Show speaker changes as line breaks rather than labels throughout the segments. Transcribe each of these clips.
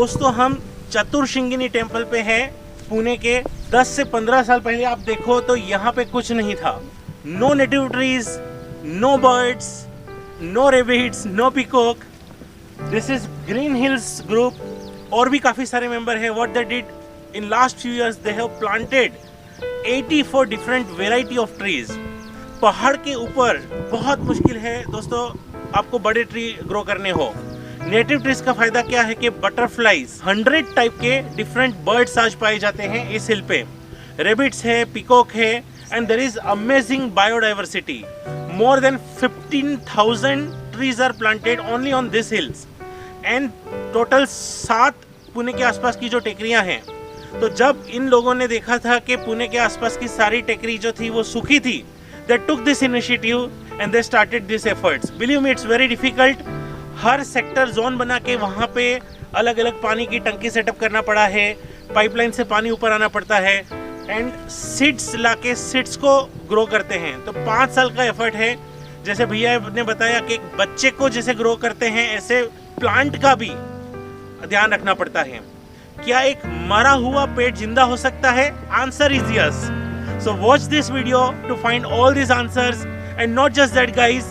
दोस्तों हम चतुर्शिंगिनी टेम्पल पे हैं पुणे के। 10 से 15 साल पहले आप देखो तो यहाँ पे कुछ नहीं था। No native trees, no birds, no rabbits, no peacock. This is Green Hills group और भी काफ़ी सारे मेंबर हैं। What they did in last few years, they have planted 84 different variety of trees. पहाड़ के ऊपर बहुत मुश्किल है दोस्तों आपको बड़े ट्री ग्रो करने हो। नेटिव ट्रीज का फायदा क्या है कि बटरफ्लाईज 100 टाइप के डिफरेंट बर्ड्स आज पाए जाते हैं इस हिल पे। रेबिट्स है, पिकॉक है, and there is amazing biodiversity. More than 15,000 trees are planted only on this hills and total 7 Pune के आसपास की जो टेकरियां हैं। तो जब इन लोगों ने देखा था कि पुणे के आसपास की सारी टेकरी जो थी वो सूखी थी, they took this initiative and they started these efforts. Believe me, it's very difficult. Her sector zone बना के वहाँ पे अलग अलग पानी की टंकी सेटअप करना पड़ा है, पाइपलाइन से पानी ऊपर आना पड़ता है, एंड सीड्स लाके सीड्स को ग्रो करते हैं। तो 5 साल का एफर्ट है। जैसे भैया ने बताया कि एक बच्चे को जैसे ग्रो करते हैं ऐसे प्लांट का भी ध्यान रखना पड़ता है। क्या एक मरा हुआ पेड़ जिंदा हो सकता है? Answer is yes. So watch this video to find all these answers, and not just that guys,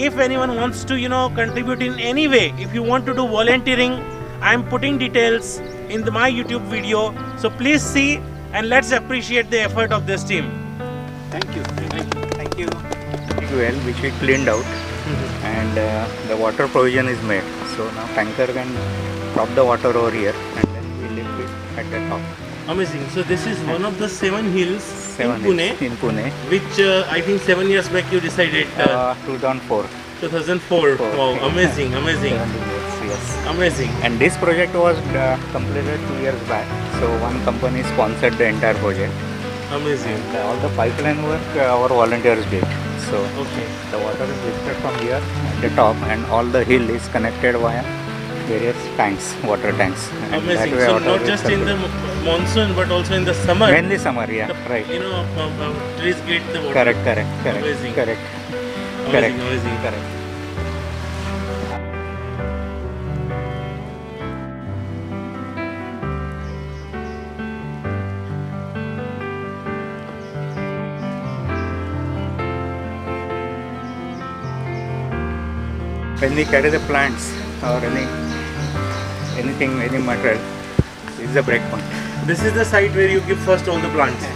if anyone wants to contribute in any way, if you want to do volunteering, I am putting details in my YouTube video, so please see and let's appreciate the effort of this team.
Thank you. Thank you. Big well which we cleaned out and the water provision is made, so now tanker can drop the water over here and then we lift it at the top.
Amazing. So this is one of the 7 hills in Pune, which I think 7 years back you decided.
2004.
2004. Wow, amazing, amazing.
Yes.
Amazing.
And this project was completed 2 years back. So one company sponsored the entire project.
Amazing.
And all the pipeline work our volunteers did. So
Okay.
the water is lifted from here at the top, and all the hill is connected via various tanks, water tanks. And
Amazing.
that way
So
water
not
is
just in the
circulated.
monsoon but also in the summer.
Mainly summer, yeah,
the,
right.
Trees get the water.
Correct.
Amazing.
Correct.
Amazing.
Correct. When we carry the plants or anything, any material, this is the break point.
This is the site where you give first all the plants.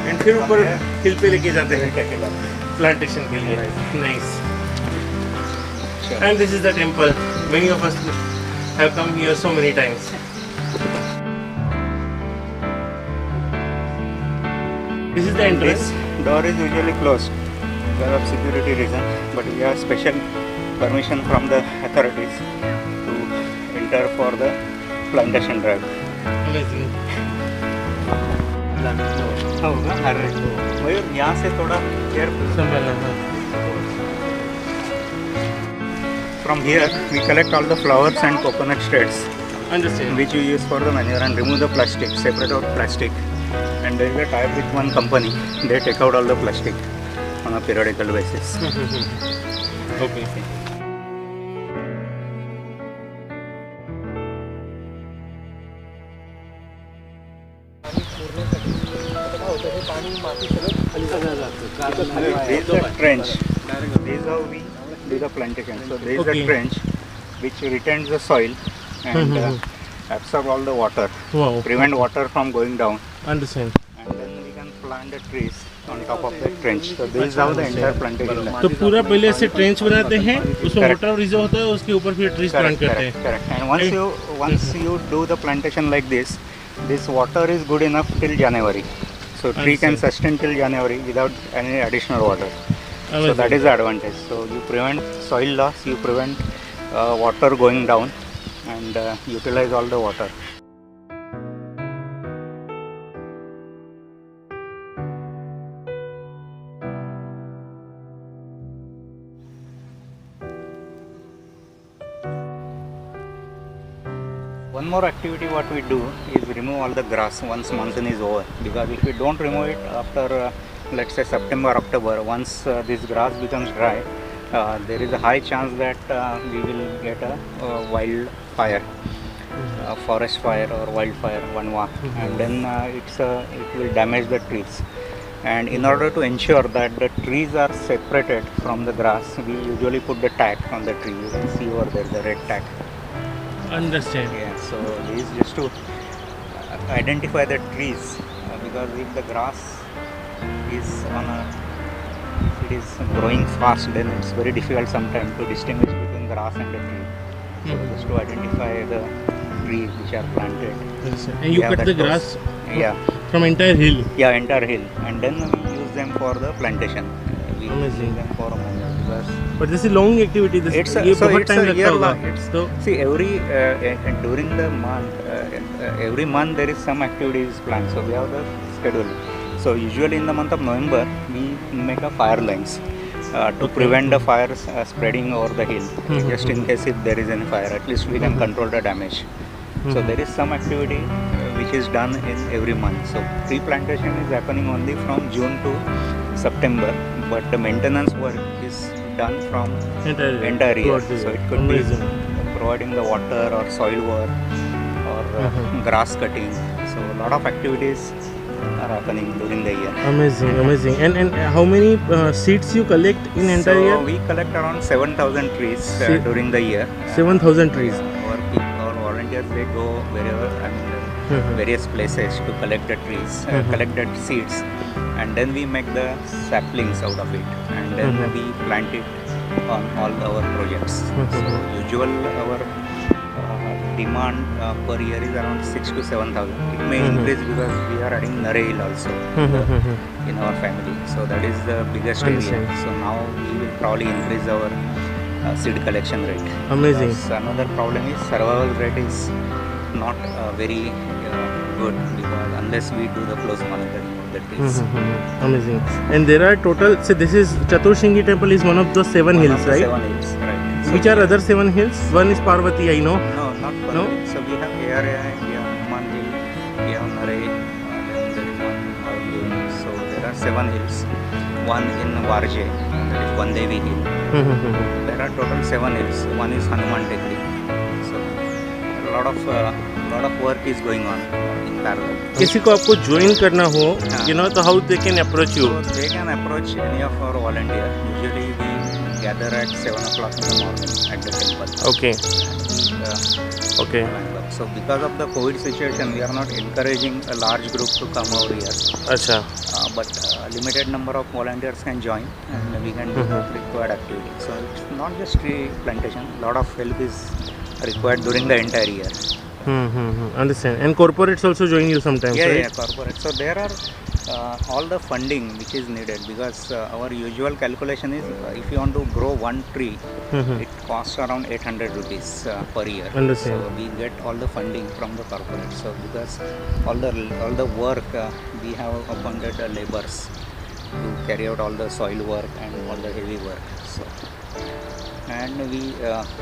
And फिर ऊपर हिल पे लेके जाते हैं plantation के लिए. Nice. And this is the temple. Many of us have come here so many times. This is the entrance.
This door is usually closed because of security reason, but we have special permission from the authorities to enter for the plantation drive.
Amazing.
होगा मयूर यहाँ से थोड़ा careful
संभालना.
From here we collect all the flowers and coconut shreds
Understand.
which we use for the manure and remove the plastic, separate out plastic, and there is a tie with one company. They take out all the plastic on a periodical basis.
Okay.
This is the trench. This is how we do the plantation. So there is
Okay.
a trench which retains the soil and absorb all the water,
Wow.
prevent water from going down,
Understand.
and then we can plant the trees on top of the trench. So this is how the entire plantation is.
तो पूरा पहले ऐसे trench बनाते हैं, उसमें
Correct.
Water reserve होता है, उसके ऊपर फिर ट्रीज प्लांट करते हैं.
Correct. And once you do the plantation like this water is good enough till January. So tree can sustain till January without any additional water. So that is the advantage. So you prevent soil loss, you prevent water going down, and utilize all the water. One more activity what we do is remove all the grass once monsoon is over, because if we don't remove it after let's say September, October, once this grass becomes dry, there is a high chance that we will get a wildfire. a forest fire or wildfire, vanwa, and then it will damage the trees. And in order to ensure that the trees are separated from the grass, we usually put the tag on the tree. You can see over there the red tag.
Understand.
Yeah, so this is just to identify the trees because if the grass is if it is growing fast, then it's very difficult sometimes to distinguish between grass and the tree. So just to identify the trees which are planted.
And you
have
cut
that
the
process.
grass
Yeah,
from entire hill.
yeah, entire hill, and then we use them for the plantation. We
Amazing.
use them for a moment because
But this is long activity. This
it's a,
ये
so
बहुत
it's
time
a
लगता
year
होगा.
long. It's,
So
see, during the month, every month there is some activities planned. So we have the schedule. So usually in the month of November, we make a fire lines to prevent the fires spreading over the hill. Just in case if there is any fire, at least we can control the damage. So there is some activity which is done in every month. So tree plantation is happening only from June to September, but the maintenance work is done from entire year.
throughout the
So
year.
it could
Amazing.
be providing the water or soil work or grass cutting. So a lot of activities are happening during the year.
Amazing, amazing. And how many seeds you collect in entire
So
year?
we collect around 7,000 trees
Se-
during the year.
7,000 trees.
Our volunteers, they go wherever, various places to collect the trees, collect the seeds, and then we make the saplings out of it, and then we plant it on all our projects. So usual our demand per year is around 6 to 7,000. It may increase because we are adding Narayil also in our family. So that is the biggest area.
Understand.
So now we will probably increase our seed collection rate.
Amazing.
Because another problem is survival rate is not very good because unless we do the close monitoring of the trees.
Amazing. And there are total. So this is Chaturshringi temple is one of the 7
One
hills,
of the
right?
7 hills, right. So
Which are other 7 hills? One is Parvati, I know.
No, not Parvati.
No?
So we have ARI, we have Hanuman Hill, we have Narai, then there is one Hill. So there are 7 hills. One in Varje, that is Vandevi Hill. There are total 7 hills. One is Hanuman Tekri. So a lot of work is going on in parallel.
किसी को आपको join करना हो, you know, तो how they can approach you?
So they can approach any of our volunteers. Usually we gather at 7 o'clock in the morning at the temple.
Okay. Okay.
So because of the COVID situation, we are not encouraging a large group to come over here.
अच्छा.
But limited number of volunteers can join and we can do the required activity. So it's not just tree plantation. A lot of help is required during the entire year.
Understand. And corporates also join you sometimes,
Yeah,
right?
yeah, corporate. So there are all the funding which is needed because our usual calculation is if you want to grow one tree, it costs around 800 rupees per year.
Understand.
So we get all the funding from the corporate. So because all the work we have appointed laborers to carry out all the soil work and all the heavy work. So and we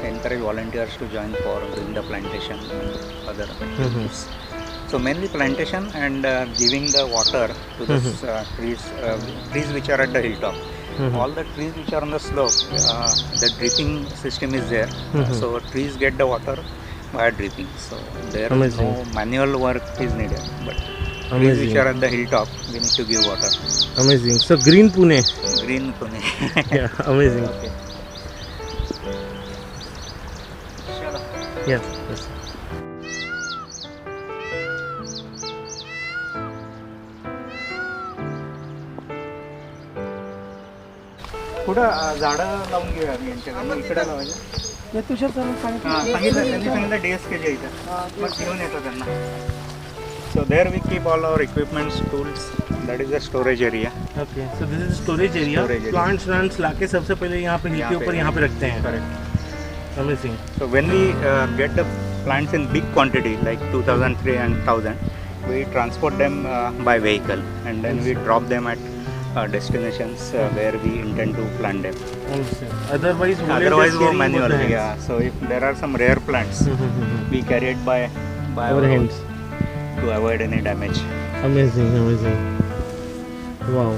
encourage volunteers to join for doing the plantation and other activities. So mainly plantation and giving the water to the trees which are at the hilltop. All the trees which are on the slope, the dripping system is there. So trees get the water by dripping. So there is no manual work is needed. But trees which are at the hilltop, we need to give water.
Amazing. So green Pune.
Green Pune.
Yeah, amazing.
Okay.
Yeah. Yes.
पुढं झाडं लावून घेऊया आम्ही यांच्याकडे इकडे लावायचं
Tushar sir
सांगितलं DSKच्या इथं मग घेऊन येतो त्यांना so there we keep all our equipments tools that is a storage area
Okay. So this is storage area. Plants लाके सबसे पहले यहाँ पे हिल के ऊपर यहाँ पे रखते हैं.
Correct
Amazing.
So when we get the plants in big quantity like 2,000, 3,000 and 1,000, we transport them by vehicle and then we drop them at destinations where we intend to plant them.
Understand. Otherwise
वो manual. Yeah. So if there are some rare plants, we carry it by
our hands
to avoid any damage.
Amazing, amazing. Wow.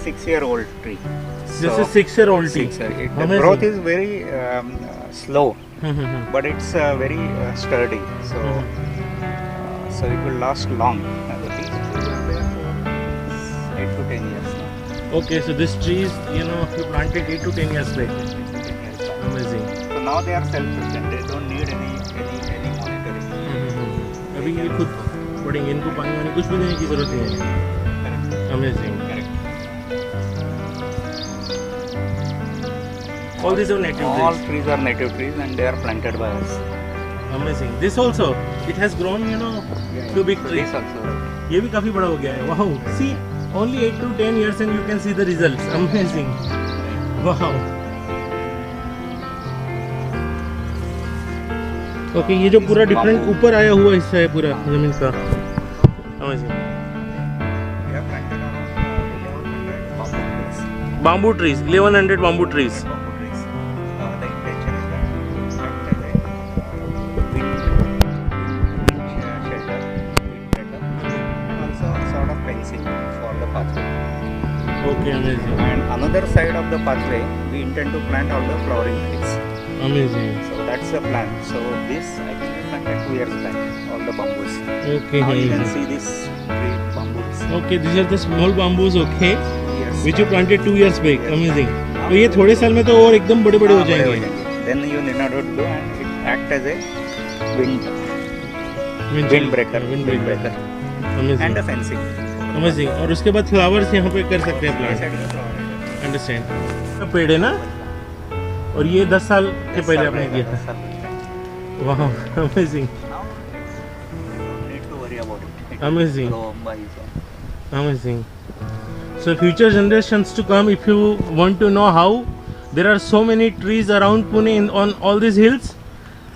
6-year-old tree.
This is 6-year-old tree.
6 year. The
Amazing.
growth is very slow,
Mhm.
but it's very sturdy. So so it will last long. And the trees are there for 8 to 10 years now.
Okay, so this tree is, you planted 8 to 10 years back.
8 to 10 years back.
Amazing.
So now they are self-sufficient. They don't need any monitoring.
अभी ये खुद पड़ेंगे, इनको पानी वानी कुछ भी देने की जरूरत नहीं है.
Correct.
Amazing.
Correct.
All these are native
All
trees.
trees are native trees and they are planted by us.
Amazing. This also, it has grown, to big
So
trees.
this also.
ये भी काफी बड़ा हो गया है. Wow. See, only 8 to 10 years and you can see the results. Amazing. Wow. Okay, ये जो पूरा डिफरेंट ऊपर आया हुआ हिस्सा है पूरा जमीन का. Amazing.
We have planted around 1100 bamboo trees.
Bamboo trees, 1100 bamboo trees.
Bamboo trees. The intention is that to act as a wind shelter, wind breaker, and also sort of fencing for the pathway.
Okay, amazing.
And another side of the pathway, we intend to plant all the flowering trees.
Amazing.
So that's the plan. So this I think we planted 2 years back, all the bamboos.
Okay,
Now you can
amazing.
see this great bamboos.
Okay, these are the small bamboos, okay,
Yes.
which you planted 2 years back.
Yes.
Amazing. तो ये थोड़े साल में तो और एकदम बड़े बड़े हो जाएंगे.
Then you need not to do and it act as a wind breaker.
Wind breaker.
and
Amazing.
a fencing.
Amazing. और उसके बाद फ्लावर्स यहाँ पे कर सकते हैं
This
plant.
side is the flower.
Understand. पेड़ है ना? और ये 10 साल के पहले आपने किया था. वाह, amazing.
Now don't need to worry about it. It will
Amazing.
grow by its own.
Amazing. So future generations to come, if you want to know how there are so many trees around Pune on all these hills,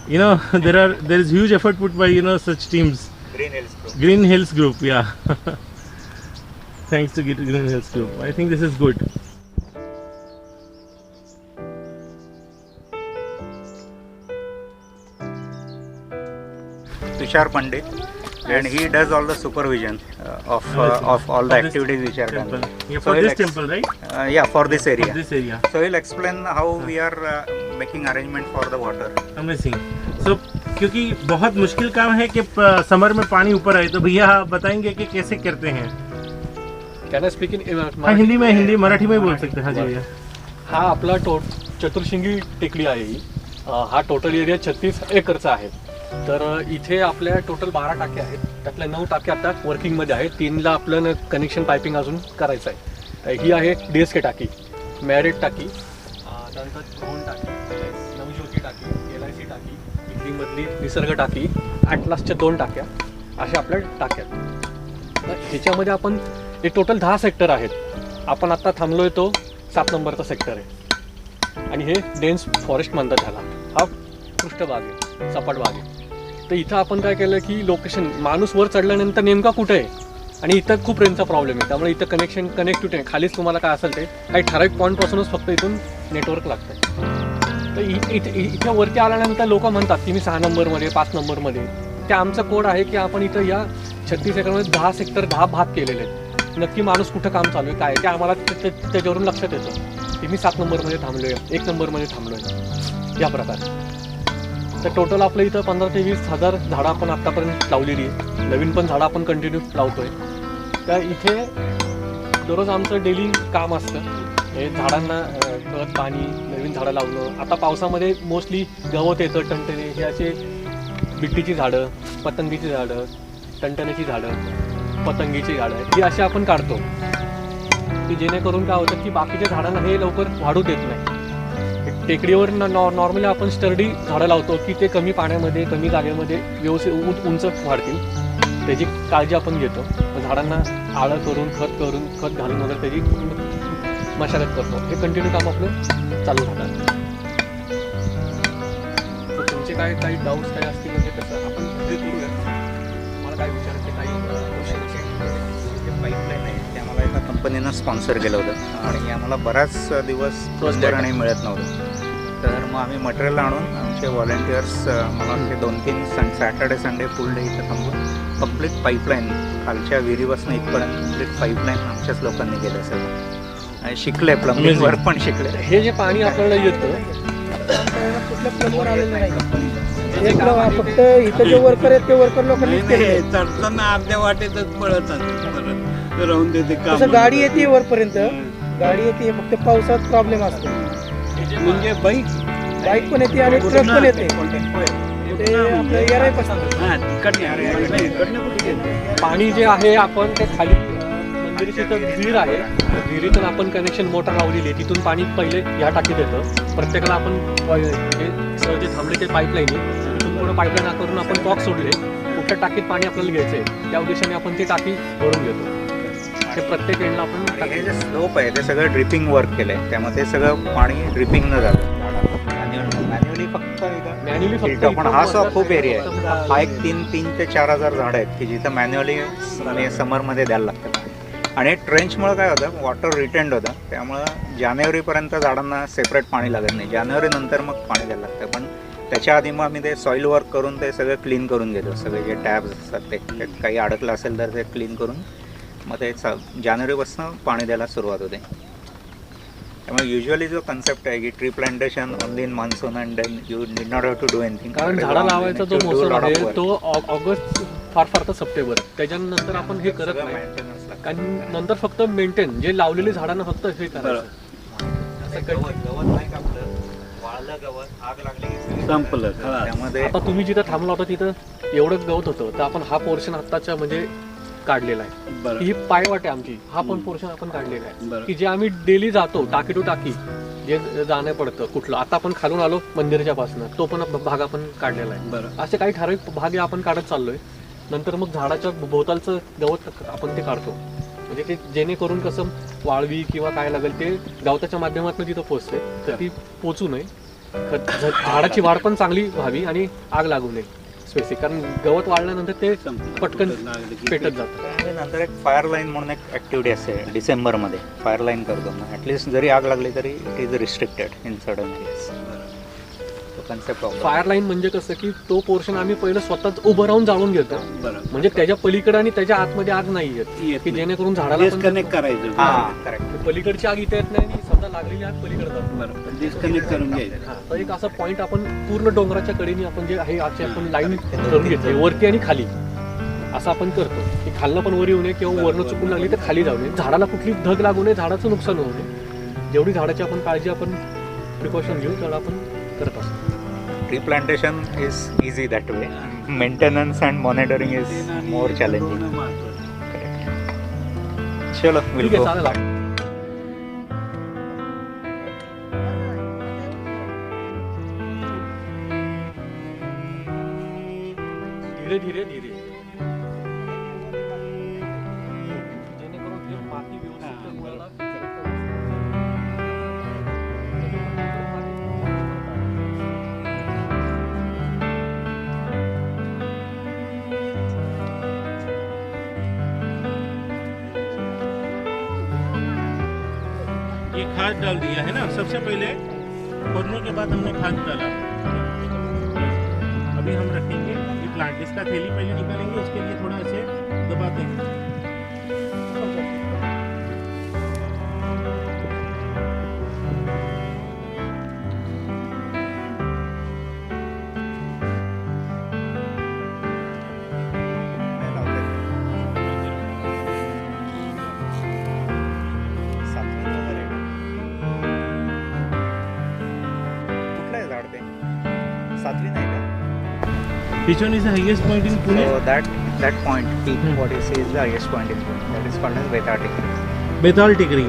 there is huge effort put by such teams.
Green Hills Group.
Green Hills Group, yeah. Thanks to Green Hills Group. I think this is good.
Tushar Pandit, and he does all the supervision of all the
Of this
activities which are
temple.
done.
Yeah,
So
for
he'll
this
ex-
temple, right?
Yeah, for this
For
area.
this area.
So he'll explain how we are making arrangement for the water.
Amazing. So क्योंकि बहुत मुश्किल काम है कि summer में पानी ऊपर आए, तो भैया बताएंगे कि कैसे करते हैं.
कॅन आय स्पीक इन
हाँ, हिंदी मराठी में बोल सकते हैं. हाँ जी भैया.
हा आपला चतुर्शिंगी टेकडी आहे ही. हा टोटल एरिया 36 एकरचा आहे. तर इथे आपल्या टोटल 12 टाक्या आहेत. त्यातल्या 9 टाक्या आता वर्किंगमध्ये आहेत. 3ला आपलं कनेक्शन पायपिंग अजून करायचं आहे. तर ही आहे DSK टाकी, मॅरिट टाकी, त्यानंतर ड्रोन टाकी, नवज्योती टाकी, LIC टाकी, इकडीमधली निसर्ग टाकी, ॲटलासच्या 2 टाक्या, अशा आपल्या टाक्या आहेत. तर ह्याच्यामध्ये आपण हे टोटल 10 सेक्टर आहेत. आपण आत्ता थांबलोय तो 7 नंबरचा सेक्टर आहे आणि हे डेन्स फॉरेस्ट म्हणतात ह्याला. हा पृष्ठभाग आहे, सपाट भाग आहे. तर इथं आपण काय केलं की लोकेशन माणूस वर चढल्यानंतर नेमका कुठे आहे आणि इथं खूप रेंजचा प्रॉब्लेम आहे. त्यामुळे इथं कनेक्टिव्हिटी आहे. खालीच तुम्हाला काय असेल ते काही ठराविक पॉईंटपासूनच फक्त इथून नेटवर्क लागतं. तर इथे वरती आल्यानंतर लोक म्हणतात की मी 6 नंबरमध्ये 5 नंबरमध्ये. ते आमचा कोड आहे की आपण इथं या 36 एकरमध्ये 10 सेक्टर 10 भाग केलेले आहेत. नक्की माणूस कुठं काम चालू आहे काय ते आम्हाला त्याच्यावरून लक्षात येतं की मी 7 नंबरमध्ये थांबलोय, 1 नंबरमध्ये थांबलोय, या प्रकारे. तर टोटल आपलं इथं 15 ते 20 हजार झाडं आपण आत्तापर्यंत लावलेली आहे. नवीन पण झाडं आपण कंटिन्यू लावतोय. तर इथे दररोज आमचं डेली काम असतं. हे झाडांना खत पाणी, नवीन झाडं लावणं. आता पावसामध्ये मोस्टली गवत येतं, टणटणे, हे असे बिट्टीची झाडं, पतंगीची झाडं, टणटण्याची झाडं, पतंगीची झाडं ही अशी आपण काढतो की जेणेकरून काय होतं की बाकीच्या झाडांना हे लवकर वाढू देत नाही. टेकडीवर नॉर्मली आपण स्टर्डी झाडं लावतो की ते कमी पाण्यामध्ये कमी जागेमध्ये व्यवस्थित उंच वाढतील. त्याची काळजी आपण घेतो. झाडांना आळं करून खत घालून वगैरे त्याची मशागत करतो. हे कंटिन्यू काम आपलं चालू राहतं. तर तुमचे काही डाऊट्स काही असतील म्हणजे कसं आपण हे करूया. मला काय विचारायचं काही क्वेश्चन
पाईपलाईन आहे ते आम्हाला एका कंपनीनं स्पॉन्सर केलं होतं आणि आम्हाला बराच दिवस
First
आणि मिळत नव्हतं. तर मग आम्ही मटेरियल आणून आमचे व्हॉलेंटियर्स मला वाटते 2-3 सॅटर्डे संडे फुल डे इथं थांबून कंप्लीट पाईपलाईन खालच्या विहिरीपासून इथपर्यंत कंप्लीट पाईपलाईन आमच्याच लोकांनी केलं सगळं. शिकले प्लंबिंग
Amazing.
वर्क पण शिकले.
हे जे पाणी आपल्याला येतं
कुठलं प्लंबर आलेलं नाही फक्त इथं जे वर्कर आहेत ते वर्कर लोकांनी केलेलं
चढताना अर्ध्या वाटेतच पळत परत राहून देते
तसं गाडी येते वरपर्यंत गाडी येते फक्त पावसात प्रॉब्लेम असतो
म्हणजे बाईक
बाईक पण येते आणि ट्रक पण येते ते आपलं एअर
पाणी जे आहे आपण ते खाली मंदिराची इथं विहीर आहे त्या विहिरीतून आपण कनेक्शन मोटर लावलेली आहे तिथून पाणी पहिले ह्या टाकीत येतं प्रत्येकाला आपण जे थांबले ते पाईपलाईन तिथून पुढे पाईपलाईन करून आपण बॉक्स सोडले कुठल्या टाकीत पाणी आपल्याला घ्यायचंय त्या उद्देशाने आपण ती टाकी भरून घेतो ते प्रत्येक एंडला आपण
हे जे स्लोप आहे ते सगळं ड्रिपिंग वर्क केलंय त्यामुळे ते सगळं पाणी ड्रिपिंग न झालं मॅन्युअली फक्त
मॅन्युअली फक्त
पण हा खूप एरिया आहे हा एक 3,000 ते 4,000 झाडं आहेत की जिथं मॅन्युअली समरमध्ये द्यायला लागतं आणि ट्रेंचमुळे काय होतं वॉटर रिटेंड होतं त्यामुळं जानेवारीपर्यंत झाडांना सेपरेट पाणी लागत नाही जानेवारी नंतर मग पाणी द्यायला लागतं पण त्याच्या आधी मग आम्ही ते सॉईल वर्क करून ते सगळं क्लीन करून घेतो सगळे जे टॅब्स असतात ते त्यात काही अडकलं असेल तर ते क्लीन करून मग ते जानेवारीपासून पाणी द्यायला सुरुवात होते त्यामुळे युजली जो कन्सेप्ट आहे की tree plantation only in monsoon and then you did not have to do anything
कारण झाडं लावायचा जो मोसम आहे तो ऑगस्ट फार तर सप्टेंबर त्याच्यानंतर आपण हे करत नाही कारण नंतर फक्त मेंटेन जे लावलेली झाडांना फक्त हे करायचं
संपलं
त्यामध्ये
आता तुम्ही जिथं थांबला होता तिथं एवढं गवत होतं तर आपण हा पोर्शन आत्ताच्या म्हणजे काढलेला आहे
बरं
ही पायवाट आहे आमची हा पण पोर्शन आपण काढलेला आहे
बरं.
की जे आम्ही डेली जातो टाकी टू टाकी जे जाणं पडतं कुठलं आता आपण खालून आलो मंदिराच्या पासून तो पण भाग आपण काढलेला आहे
बरं
असे काही ठराविक भाग हे आपण काढत चाललोय नंतर मग झाडाच्या भोवतालचं गवत आपण ते काढतो म्हणजे ते जेणेकरून कसं वाळवी किंवा काय लागेल ते गवताच्या माध्यमातून तिथं पोचते तर ती पोचू नये झाडाची वाढ पण चांगली व्हावी आणि आग लागू नये स्पेसिफिक कारण गवत वाढल्यानंतर ते पटकन पेटत जातं
आणि नंतर एक फायर लाईन म्हणून एक ॲक्टिव्हिटी असते डिसेंबरमध्ये फायर लाईन करतो ॲटलिस्ट जरी आग लागली तरी it is restricted in sudden areas तो कन्सेप्ट ऑफ
फायर लाईन म्हणजे कसं की तो पोर्शन आम्ही पहिलं स्वतःच उभं राहून जाळून घेतो
बरं
म्हणजे त्याच्या पलीकडे आणि त्याच्या आतमध्ये आग नाही येत की जेणेकरून झाडाला पण
डिस्कनेक्ट करायचं
हां करेक्ट
पलीकडची आग इथे येत नाही आणि समजा लागलेली आग पलीकडे जाते
बरं डिस्कनेक्ट करून घ्यायचं
हा, तर एक असा पॉईंट आपण पूर्ण डोंगराच्या कडेने आपण जे आहे अशी आपण लाईन करून घेतली वरती आणि खाली असं आपण करतो की खालनं पण वर येऊ नये किंवा वरनं चुकून लागली तर खाली जाऊ नये झाडाला कुठली धग लागू नये झाडाचं नुकसान होऊ नये जेवढी झाडाची आपण काळजी आपण प्रिकॉशन घेऊ तेवढं आपण करत असतो
tree plantation is easy that way maintenance and monitoring is more challenging चलो विल
ठीक आहे
गो
चालेल धीरे धीरे धीरे जेणेकरून हे माती व्यवस्थित मुळाला
ये खाद डाल दिया है ना सबसे पहले खोदने के बाद हमने खाद डाला अभी हम रखेंगे ये प्लांट इसका थैली पहले निकालेंगे उसके लिए थोड़ा ऐसे दबाते हैं
कुठलं आहे झाड ते सातवी नाही का
Which one is the highest point in Pune?
So that point, peak, what you see is the highest point in Pune. That is called as Betar Tikri.
Betal Tikri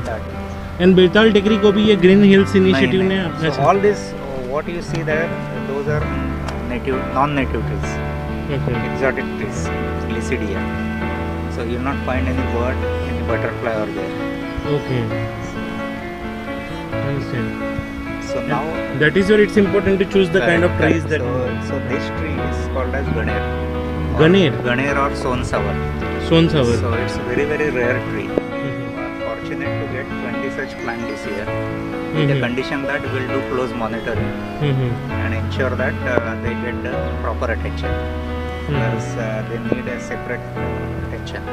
and Betal Tikri को भी ये ग्रीन हिल्स इनिशिएटिव ने अपना
So all this, what you see there, those are native, non-native trees, exotic trees, Glycidia. So you will not find any bird, any butterfly over there.
Okay understand
So now
that is where it's important to choose the kind of trees that
So this tree is called as Ganer.
Ganer?
Ganer or Sonsavar.
Sonsavar
So it's a very very rare tree. We are fortunate to get 20 such plant this year. With the condition that we'll do close monitoring and ensure that they get the proper attention. Because they need a separate attention.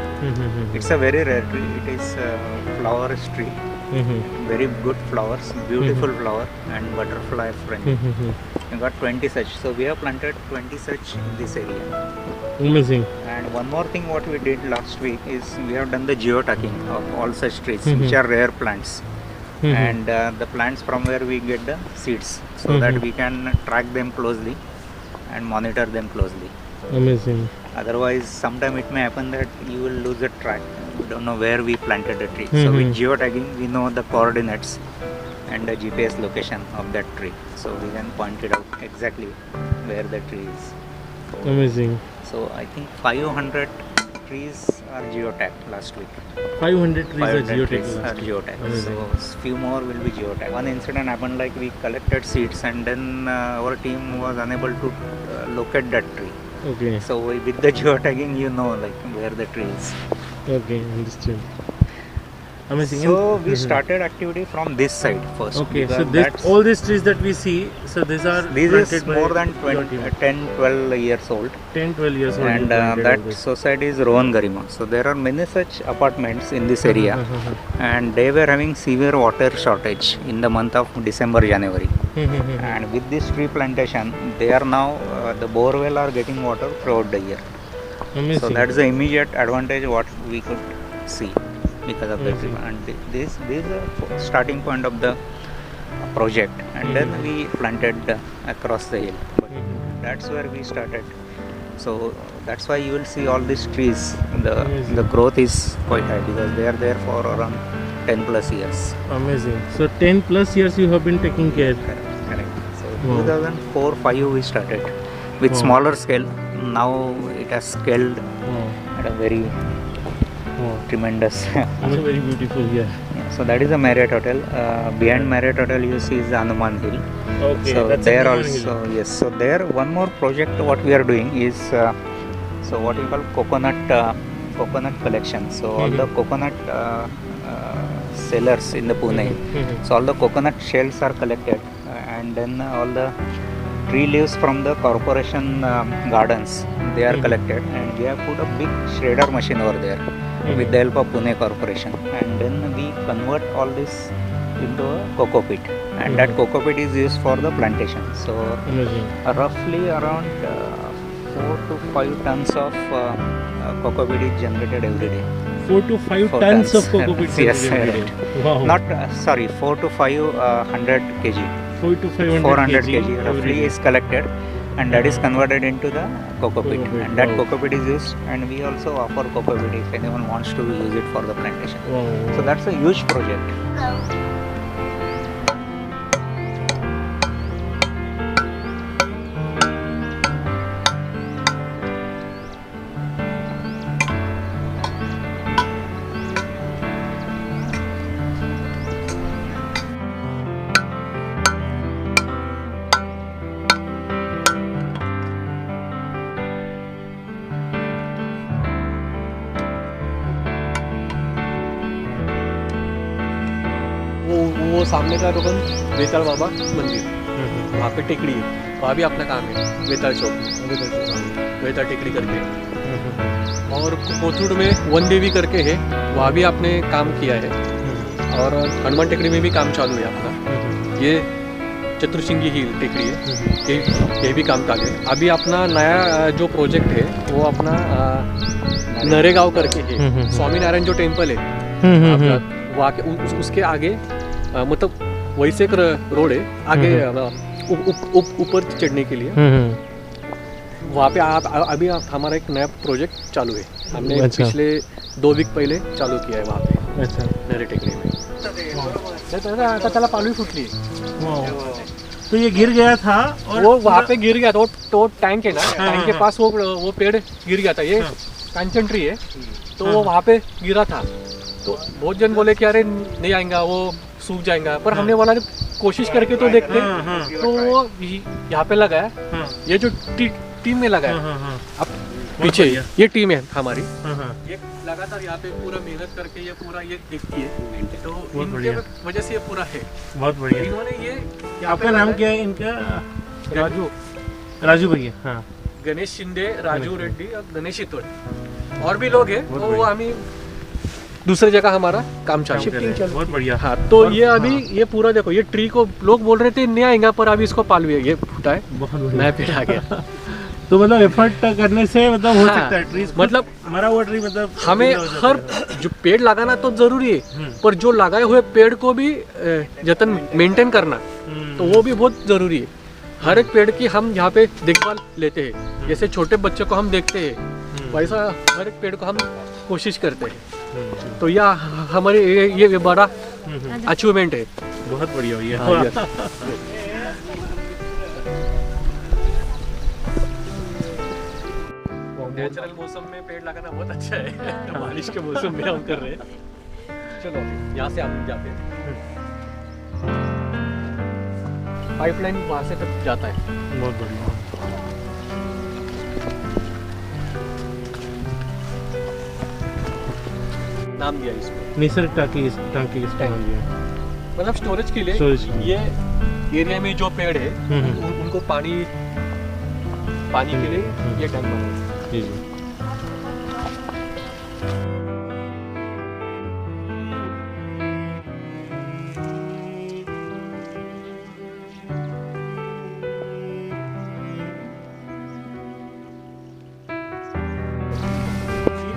It's a very rare tree. It is a flowerous tree. Very good flowers, beautiful flower, and butterfly friendly. We got 20 such. So we have planted 20 such in this area.
Amazing.
And one more thing what we did last week is we have done the geotagging of all such trees, which are rare plants. And the plants from where we get the seeds, so that we can track them closely and monitor them closely.
Amazing.
Otherwise, sometime it may happen that you will lose a track. You don't know where we planted the tree. So with geotagging, we know the coordinates and the GPS location of that tree. So we can point it out exactly where the tree is.
Amazing.
So I think 500 trees are geotagged last week.
500 trees are
500 trees
geotagged.
are geotagged.
Amazing.
So few more will be geotagged. One incident happened like we collected seeds and then our team was unable to locate that tree.
Okay.
So with the geotagging, you know like where the tree is.
Okay, understood. Amazing.
So we started activity from this side first.
Okay, so
because
this,
that's-
all these trees that we see, so these are
this is
planted by
more than
your
20,
team.
10-12 years old,
10-12 years old.
and
you planted all
that
this.
society is Rohan Garima. So there are many such apartments in this area, and they were having severe water shortage in the month of December, January. And with this tree plantation, they are now the borewell are getting water throughout the year.
Amazing.
So that's the immediate advantage what we could see because of the tree. And this is the starting point of the project, and then we planted across the hill. But that's where we started. So that's why you will see all these trees.
Amazing.
The growth is quite high because they are there for around 10 plus years.
Amazing. So 10 plus years you have been taking care.
Correct. So
Wow.
2004-5 we started with
Wow.
smaller scale. Now it has scaled
Wow.
at a very
Wow.
tremendous.
Also very beautiful here.
Yeah, so that is a Marriott Hotel. Behind Marriott Hotel you see is the Hanuman Hill.
Okay.
So
that's
there
Hanuman
also,
Hill.
yes. So there one more project what we are doing is so what we call coconut collection. So all the coconut sellers in the Pune. So all the coconut shells are collected, and then all the tree leaves from the corporation gardens they are collected, and we have put a big shredder machine over there with the help of Pune Corporation, and then we convert all this into a cocoa pit, and that cocoa pit is used for the plantation. So
Amazing.
roughly around 4 to 5 tons of cocoa pit is generated every day.
4 to 5
4
tons of
tons.
cocoa beans
Yes,
every day. Wow.
Not sorry, 4 to 500 kg.
4 to 500
400 kg
every
roughly
day.
is collected, and that is converted into the cocoa pit,
Cocoa pit,
and that
wow.
cocoa pit is used, and we also offer cocoa pit if anyone wants to use it for the plantation.
Wow.
So that's a huge project.
वो सामने का दुकान बेताल बाबा मंदिर, वहाँ पे टेकड़ी है, वहाँ भी अपना काम है, बेताल चौक, बेताल टेकड़ी करके। और कोथरूड में वन देवी करके है, वहाँ भी आपने काम किया है, और हनुमान टेकड़ी में भी काम चालू है अपना। ये चतुर्शिंगी हिल टेकड़ी है, ये भी काम चालू है। अभी अपना नया जो प्रोजेक्ट है वो अपना नरेगांव करके है, स्वामीनारायण जो टेम्पल है आपका, वहाँ के उसके आगे मतलब वैसे एक रोड है आगे ऊपर चढ़ने के लिए, वहाँ पे अभी हमारा एक नया प्रोजेक्ट चालू है। हमने
अच्छा।
पिछले 2 वीक पहले चालू किया है वहाँ पे
अच्छा.
नरे टेकड़ी में। आता त्याला पालवी फुटली,
Wow. तो ये गिर गया था और
वो वहाँ पे गिर गया था। तो टैंक है ना,
हाँ,
टैंक के
हाँ।
पास वो पेड़ गिर गया था। ये कांचन ट्री है, तो वो वहाँ पे गिरा था। तो बहुत जन बोले कि अरे नहीं आएगा, वो सूख जाएगा, पर हमने बोला कोशिश करके तो देखते।
हाँ, हाँ,
तो वो यहाँ पे लगा है,
हाँ,
ये जो टीम में लगा
हाँ,
है,
हाँ, हाँ,
अब पीछे
बढ़िया।
ये टीम है हमारी,
हाँ, हाँ.
ये लगातार यहाँ पे पूरा मेहनत करके ये पूरा ये देखती है, तो
बहुत बढ़िया।
इनके वजह से ये पूरा है।
बहुत बढ़िया.
इन्होंने ये यहाँ
आपका
पे
नाम
लगा
क्या है इनका?
है, राजू,
राजू भैया. हाँ.
गणेश शिंदे, राजू रेड्डी और गणेश इतोडे, और भी लोग हैं।
बहुत
तो वो
बढ़िया।
आम्ही दूसरी जगह हमारा काम चालू है।
शिफ्टिंग चल
बहुत बढ़िया।
हाँ, तो ये अभी ये पूरा देखो, ये ट्री को लोग बोल रहे थे नहीं आएगा, पर अभी इसको पाल भी ये फूटा है,
बहुत बढ़िया।
नया पेड़ आ गया।
तो मतलब एफर्ट करने से मतलब हो
हाँ,
सकता है ट्रीज,
मतलब
मरा हुआ ट्री मतलब
हमें
जिंदा हो जाता
हर
है।
जो पेड़ लगाना तो जरूरी है, पर जो लगाए हुए पेड़ को भी जतन मेंटेन करना तो वो भी बहुत जरूरी है। हर एक पेड़ की हम यहाँ पे देखभाल लेते हैं, जैसे छोटे बच्चों को हम देखते हैं वैसा हर एक पेड़ को हम कोशिश करते हैं। तो यह हमारे ये बड़ा अचीवमेंट है।
बहुत बढ़िया भैया।
हाँ, yes। नेचुरल मौसम में पेड़ लगाना बहुत अच्छा है। बारिश के मौसम में हम कर रहे हैं। चलो यहाँ से हम जाते हैं। पाइपलाइन वहाँ से तक जाता है।
बहुत बढ़िया।
नाम दिया इसको,
निसर्ग टाकी टाकी इसका नाम दिया।
मतलब स्टोरेज के लिए।
Storage के लिए।
ये एरिया में जो पेड़ है उनको पानी के लिए ये टैंक बना है।
जी जी।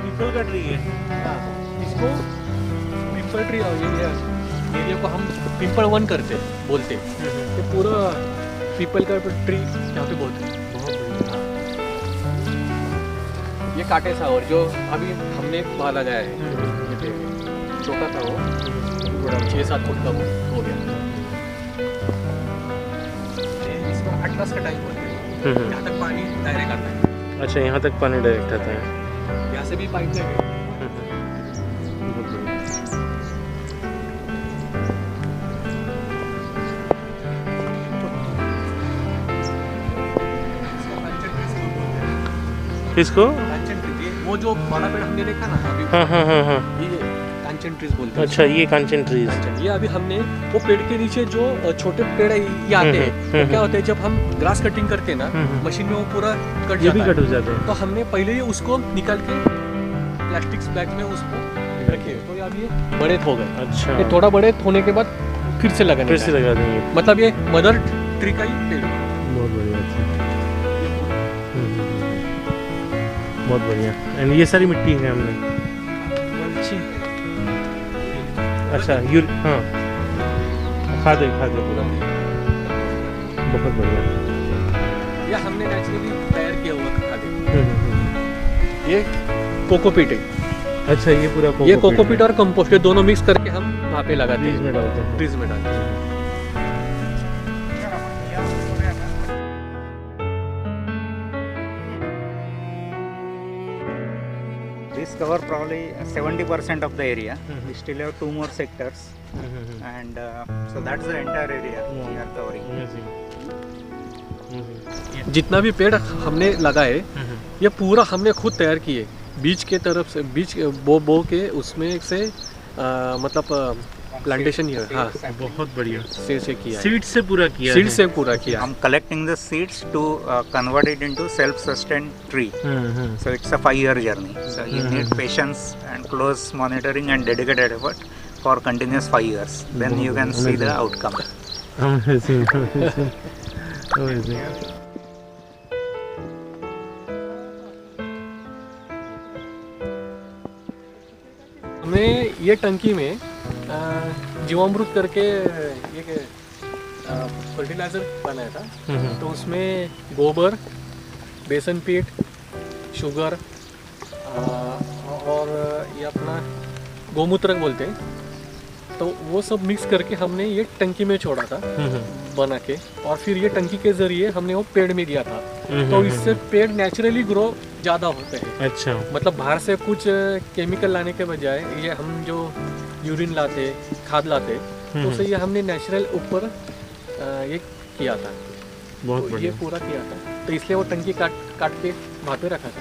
पीपल का ट्री है।
इसको पिंपल ट्री एरिया को हम पिंपल वन करते बोलते हैं। ये पूरा पीपल का ट्री यहाँ पे बोलते हैं। ये काटे सा, और जो अभी हमने वहाँ लगाया है ये पेड़ छोटा था, वो थोड़ा 6-7 फुट का वो हो गया। इसको अटलस का टाइप बोलते हैं। यहाँ तक पानी डायरेक्ट आता है।
अच्छा, यहाँ तक पानी डायरेक्ट आता है।
यहाँ से भी पाइप लगे।
किसको?
कांचन ट्री, वो जो बड़ा पेड़ हमने देखा ना अभी,
हाँ हाँ हाँ हाँ।
ये कांचन ट्रीज बोलते हैं।
अच्छा, ये कांचन ट्रीज।
अच्छा, ये अभी हमने वो पेड़ के नीचे जो छोटे पेड़ ये आते हैं, तो क्या होता है जब हम ग्रास कटिंग करते हैं ना मशीन में, वो पूरा कट
ये भी
जाता
कट
है।
हो जाते हैं।
तो हमने पहले ही उसको निकाल के प्लास्टिक बैग में उसको रखे, तो अब ये बड़े हो गए।
अच्छा,
ये थोड़ा बड़े होने के बाद फिर से लगाने
फिर से
का है।
लगा देंगे।
मतलब ये मदर ट्री का ही पेड़ है।
बहुत बढ़िया। अच्छा, बहुत बढ़िया। एंड ये सारी मिट्टी है हमने। अच्छा, हाँ, खाद पूरा। बहुत बढ़िया।
ये हमने नेचुरली तैयार किया हुआ खाद है। ये कोकोपीट है।
अच्छा, ये पूरा
ये कोकोपीट और कंपोस्ट ये दोनों मिक्स करके हम वहाँ पे लगाते
ट्रीज
हैं,
में डालते हैं।
ट्रीज में डालते हैं।
This cover probably 70% of the area. We still have 2 more sectors, and so that's the entire area we are covering.
जितना भी पेड़ हमने लगाए ये पूरा हमने खुद तैयार किए, बीज के तरफ से, बीज बो के उसमें से मतलब प्लांटेशन ये, हाँ,
बहुत बढ़िया।
से किया है।
सीड से पूरा किया
सीड
है।
से पूरा किया है।
I'm collecting the seeds to convert it into self-sustained tree. So it's a 5-year journey. So you need patience and close monitoring and dedicated effort for continuous 5 years. Then you can see the outcome.
Amazing, amazing, amazing.
हमने ये टंकी में जीवामृत करके एक fertiliser बनाया था। तो उसमें गोबर, बेसन पीठ, शुगर और ये अपना गोमूत्र बोलते हैं, तो वो सब मिक्स करके हमने ये टंकी में छोड़ा था बना के, और फिर ये टंकी के जरिए हमने वो पेड़ में दिया था। तो इससे पेड़ नेचुरली ग्रो ज़्यादा होते हैं।
अच्छा,
मतलब बाहर से कुछ केमिकल लाने के बजाय ये हम जो यूरिन लाते, खाद लाते, तो उसे ये हमने नेचुरल ऊपर ये किया था।
बहुत
तो ये
बढ़िया।
पूरा किया था, तो इसलिए वो टंकी काट के वहाँ पे रखा था।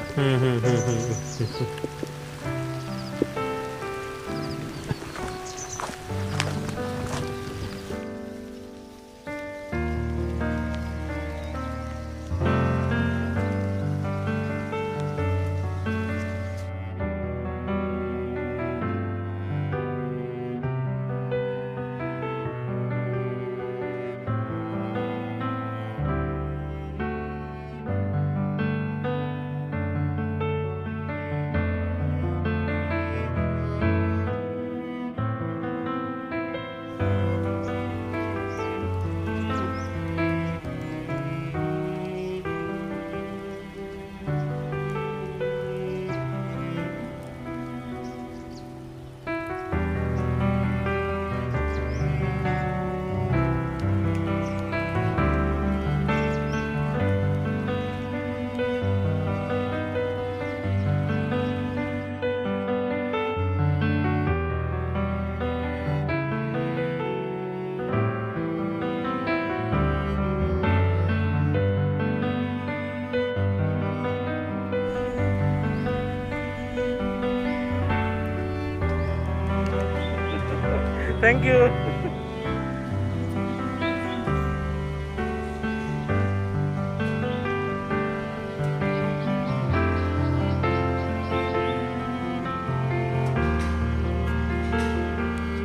थँक्यू